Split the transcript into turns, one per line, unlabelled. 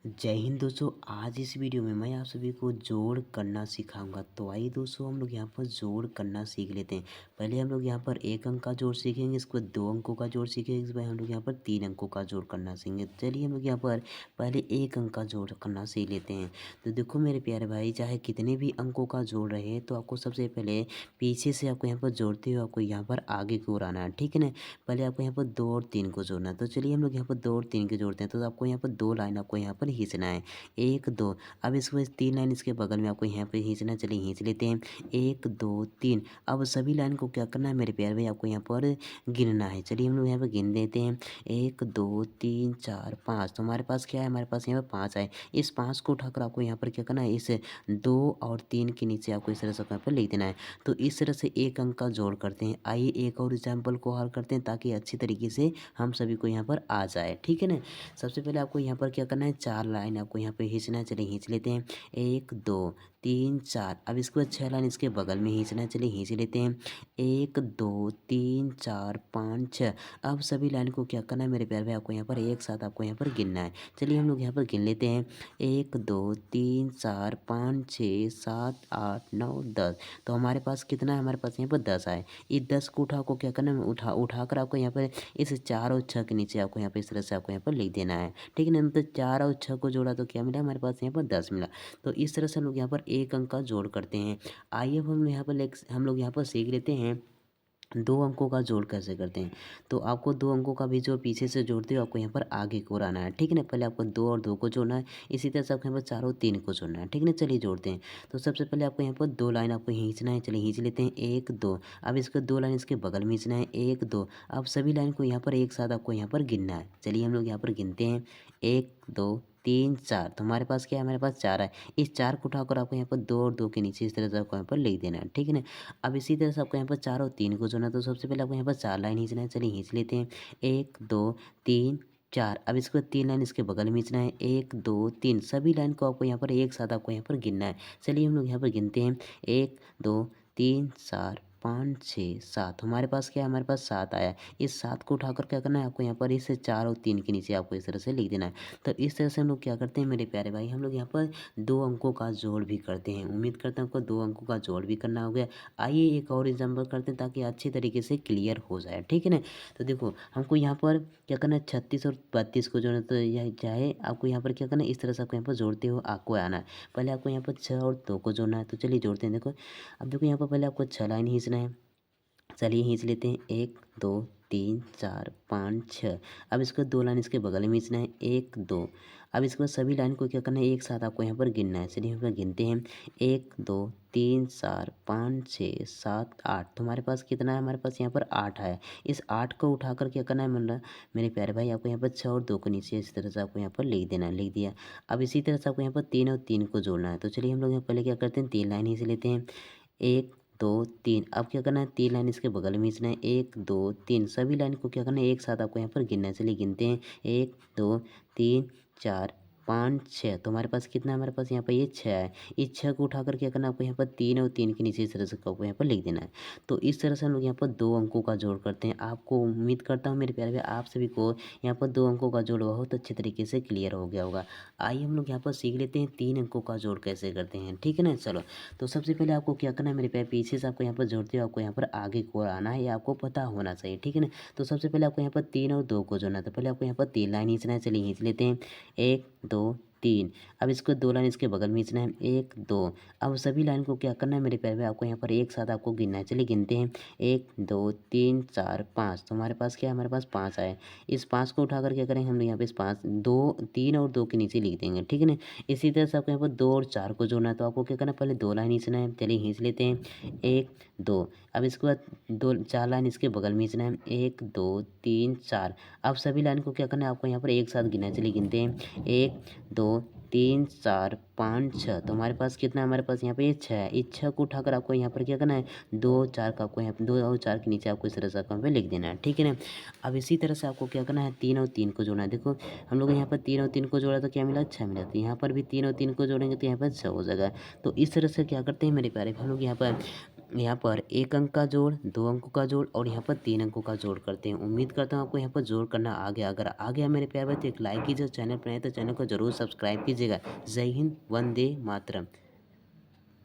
जय हिंद दोस्तों। आज इस वीडियो में मैं आप सभी को जोड़ करना सिखाऊंगा। तो आइए दोस्तों, हम लोग यहाँ पर जोड़ करना सीख लेते हैं। पहले हम लोग यहाँ पर एक अंक का जोड़ सीखेंगे, इसके बाद दो अंकों का जोड़ सीखेंगे, इसके बाद हम लोग यहाँ पर तीन अंकों का जोड़ करना सीखेंगे। चलिए हम लोग यहाँ पर पहले एक अंक का जोड़ करना सीख लेते हैं। तो देखो मेरे प्यारे भाई, चाहे कितने भी अंकों का जोड़ रहे तो आपको सबसे पहले पीछे से आपको यहाँ पर जोड़ते हुए आपको यहाँ पर आगे की ओर आना है, ठीक है ना। पहले आपको यहाँ पर दो और तीन को जोड़ना है। तो चलिए हम लोग यहाँ पर दो और तीन के जोड़ते हैं। तो आपको यहाँ पर दो लाइन आपको यहाँ पर खींचना है, एक दो। अब इसके बाद तीन लाइन इसके बगल में आपको यहाँ पे खींचना है। चलिए खींच लेते हैं, एक दो तीन। अब सभी लाइन को क्या करना है मेरे प्यारे भाई, आपको यहाँ पर गिनना है। चलिए हम लोग यहाँ पर गिन देते हैं, एक दो तीन चार पाँच। तो हमारे पास क्या है, हमारे पास यहाँ पर पाँच है। इस पाँच को उठाकर आपको यहाँ पर क्या करना है, इस दो और तीन के नीचे आपको इस तरह से यहाँ पर लिख देना है। तो इस तरह से एक अंक का जोड़ करते हैं। आइए एक और एग्जाम्पल को हल करते हैं ताकि अच्छी तरीके से हम सभी को यहाँ पर आ जाए, ठीक है ना। सबसे पहले आपको यहाँ पर क्या करना है, चार लाइन आपको यहाँ पे खींचना है। चलिए खींच लेते हैं, एक दो तीन चार। अब इसके बाद छः लाइन इसके बगल में खींचना है। चलिए खींच लेते हैं, एक दो तीन चार पाँच छः। अब सभी लाइन को क्या करना है मेरे प्यारे भाई, आपको यहाँ पर एक साथ आपको यहाँ पर गिनना है। चलिए हम लोग यहाँ पर गिन लेते हैं, एक दो तीन चार पाँच छः सात आठ नौ दस। तो हमारे पास कितना है, हमारे पास यहाँ पर 10 आए। इस 10 को को क्या करना है, उठाकर आपको यहाँ पर इस चार और छः के नीचे आपको यहाँ पर इस तरह से आपको यहाँ पर लिख देना है, ठीक है ना। मतलब चार और छः को जोड़ा तो क्या मिला, हमारे पास यहाँ पर 10 मिला। तो इस तरह से हम लोग यहाँ पर एक अंक का जोड़ करते हैं। आइए अब हम लोग यहाँ पर सीख लेते हैं दो अंकों का जोड़ कैसे करते हैं। तो आपको दो अंकों का भी जो पीछे से जोड़ते हो आपको यहाँ पर आगे की ओर आना है, ठीक है ना। पहले आपको दो और दो को जोड़ना है, इसी तरह से आपको यहाँ पर चार और तीन को जोड़ना है, ठीक है ना। चलिए जोड़ते हैं। तो सबसे पहले आपको यहाँ पर दो लाइन आपको खींचना है। चलिए खींच लेते हैं, एक दो। अब इसको दो लाइन इसके बगल में खींचना है, एक दो। अब सभी लाइन को यहाँ पर एक साथ आपको यहाँ पर गिनना है। चलिए हम लोग यहाँ पर गिनते हैं, एक दो तीन चार। तो हमारे पास क्या है, हमारे पास चार है। इस चार को उठाकर आपको यहाँ पर दो और दो के नीचे इस तरह से आपको यहाँ पर लिख देना है, ठीक है ना। अब इसी तरह से आपको यहाँ पर चार और तीन को जोड़ना है। तो सबसे पहले आपको यहाँ पर चार लाइन खींचना है। चलिए खींच लेते हैं, एक दो तीन चार। अब इसके बाद तीन लाइन इसके बगल में खींचना है, एक दो तीन। सभी लाइन को आपको यहाँ पर एक साथ आपको यहाँ पर गिनना है। चलिए हम लोग यहाँ पर गिनते हैं, एक दो तीन चार पाँच छः सात। हमारे पास क्या है, हमारे पास सात आया। इस सात को उठाकर क्या करना है, आपको यहाँ पर इस चार और तीन के नीचे आपको इस तरह से लिख देना है। तो इस तरह से हम लोग क्या करते हैं मेरे प्यारे भाई, हम लोग यहाँ पर दो अंकों का जोड़ भी करते हैं। उम्मीद करता हूँ आपको दो अंकों का जोड़ भी करना हो गया। आइए एक और एग्जाम्पल करते हैं ताकि अच्छी तरीके से क्लियर हो जाए, ठीक है ना। तो देखो हमको यहाँ पर क्या करना है, 36 और 32 को जोड़ना। तो यह चाहे आपको यहाँ पर क्या करना है, इस तरह से आपको यहाँ पर जोड़ते हो आपको आना है। पहले आपको यहाँ पर छः और दो को जोड़ना है। तो चलिए जोड़ते हैं। देखो अब देखो यहाँ पर पहले आपको छः लाइन खींचना है। चलिए खींच लेते हैं, एक दो तीन चार पाँच छः। अब इसको दो लाइन इसके बगल में खींचना है, एक दो। अब इसके बाद सभी लाइन को क्या करना है, एक साथ आपको यहाँ पर गिनना है। चलिए यहाँ पर गिनते हैं, एक दो तीन चार पाँच छः सात आठ। तो हमारे पास कितना है, हमारे पास यहाँ पर आठ है। इस आठ को उठाकर क्या करना है मतलब मेरे प्यारे भाई, आपको यहाँ पर छः और दो को नीचे इस तरह से आपको यहाँ पर लिख देना है। लिख दिया। अब इसी तरह से आपको यहाँ पर तीन और तीन को जोड़ना है। तो चलिए हम लोग यहाँ पहले क्या करते हैं, तीन लाइन खींच लेते हैं, एक दो तीन। अब क्या करना है, तीन लाइन इसके बगल में खींचना है, एक दो तीन। सभी लाइन को क्या करना है, एक साथ आपको यहाँ पर गिनना है। चलिए गिनते हैं, एक दो तीन चार पाँच छः। तो हमारे पास कितना है, हमारे पास यहाँ पर ये छः है। इस छः को उठाकर क्या करना है, आपको यहाँ पर तीन और तीन के नीचे इस तरह से आपको यहाँ पर लिख देना है। तो इस तरह से हम लोग यहाँ पर दो अंकों का जोड़ करते हैं। आपको उम्मीद करता हूँ मेरे प्यारे भाई, आप सभी को यहाँ पर दो अंकों का जोड़ बहुत अच्छे तरीके से क्लियर हो गया होगा। आइए हम लोग यहाँ पर सीख लेते हैं तीन अंकों का जोड़ कैसे करते हैं, ठीक है ना। चलो तो सबसे पहले आपको क्या करना है मेरे प्यारे, पीछे से आपको यहाँ पर जोड़ते हो आपको यहाँ पर आगे की ओर आना है, ये आपको पता होना चाहिए, ठीक है ना। तो सबसे पहले आपको यहाँ पर तीन और दो को जोड़ना है। तो पहले आपको यहाँ पर तीन लाइन खींचना है। चलिए खींच लेते हैं, एक दो तीन। अब इसको दो लाइन इसके बगल में खींचना है, एक दो। अब सभी लाइन को क्या करना है मेरे प्यारे, आपको यहाँ पर एक साथ आपको गिनना है। चलिए गिनते हैं, एक दो तीन चार पाँच। तो हमारे पास क्या है, हमारे पास पाँच आए। इस पाँच को उठाकर क्या करेंगे हम लोग यहाँ पे, इस पाँच दो तीन और दो के नीचे लिख देंगे, ठीक है ना। इसी तरह से आपको यहाँ पर दो और चार को जोड़ना है। तो आपको क्या करना है, पहले दो लाइन खींचना है। चलिए खींच लेते हैं, एक दो। अब इसके बाद दो चार लाइन इसके बगल में खींचना है, एक दो तीन चार। अब सभी लाइन को क्या करना है, आपको यहाँ पर एक साथ गिनना है। चलिए गिनते हैं, एक दो तीन चार पाँच छः। तो हमारे पास कितना है, हमारे पास यहाँ पे ये छः है। इस छः को उठाकर आपको यहाँ पर क्या करना है, दो चार का आपको यहाँ पर दो और चार के नीचे आपको इस तरह से आपको यहाँ पे लिख देना है, ठीक है ना। अब इसी तरह से आपको क्या करना है, तीन और तीन को जोड़ना है। देखो हम लोग यहाँ पर तीन और तीन को जोड़ा तो क्या मिला, छः मिला। तो यहाँ पर भी तीन और तीन को जोड़ेंगे तो यहाँ पर छः हो जाएगा। तो इस तरह से क्या करते हैं मेरे प्यारे, हम लोग यहाँ पर यहाँ पर एक अंक का जोड़, दो अंकों का जोड़ और यहाँ पर 3 अंकों का जोड़ करते हैं। उम्मीद करता हूँ आपको यहाँ पर जोड़ करना आ गया। अगर आ गया मेरे प्यारे भाई तो एक लाइक कीजिए, चैनल पर नए तो चैनल को ज़रूर सब्सक्राइब कीजिएगा। जय हिंद, वंदे मातरम।